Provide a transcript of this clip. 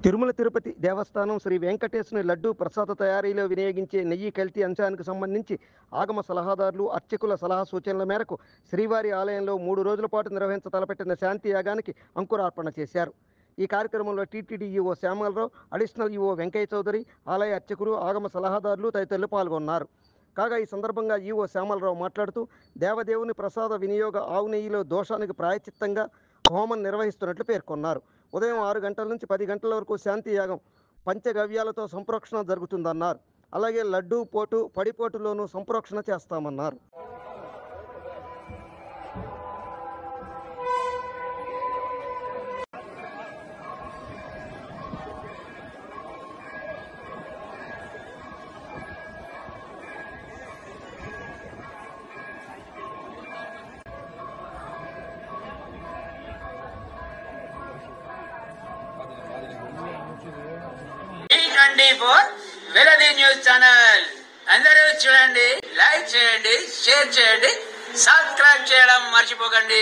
తిరుమల తిరుపతి దేవస్థానం శ్రీ వెంకటేశ్వరుని లడ్డూ ప్రసాద తయారీలో వినియోగించే నెయ్యి కల్తీ అంశానికి సంబంధించి ఆగమ సలహాదారులు అర్చకుల సలహా సూచనల మేరకు శ్రీవారి ఆలయంలో 3 రోజుల పాటు నిర్వహించ తలపెట్టిన శాంతి యాగానికి అంకురార్పణ చేశారు. ఈ కార్యక్రమంలో TTD EO Syamala Rao, additional EO Venkaiah Chowdary, ఆలయ అర్చకులు, ఆగమ సలహాదారులు తదితరులు పాల్గొన్నారు. కాగా ఈ సందర్భంగా ఈవో శ్యామలరావు మాట్లాడుతూ దేవదేవుని ప్రసాద వినియోగ ఆవు నెయ్యిలో దోషానికి ప్రాయచిత్తంగా హోమం నిర్వహిస్తున్నట్లు పేర్కొన్నారు. ఉదయం 6 గంటల నుంచి 10 గంటల వరకు శాంతి యాగం పంచగవ్యాలతో సంప్రోక్షణ జరుగుతుందన్నారు. అలాగే లడ్డూ పోటు, పడిపోటులోనూ సంప్రోక్షణ చేస్తామన్నారు. వెలది న్యూస్ ఛానల్ అందరూ చూడండి, లైక్ చేయండి, షేర్ చేయండి, సబ్స్క్రైబ్ చేయడం మర్చిపోకండి.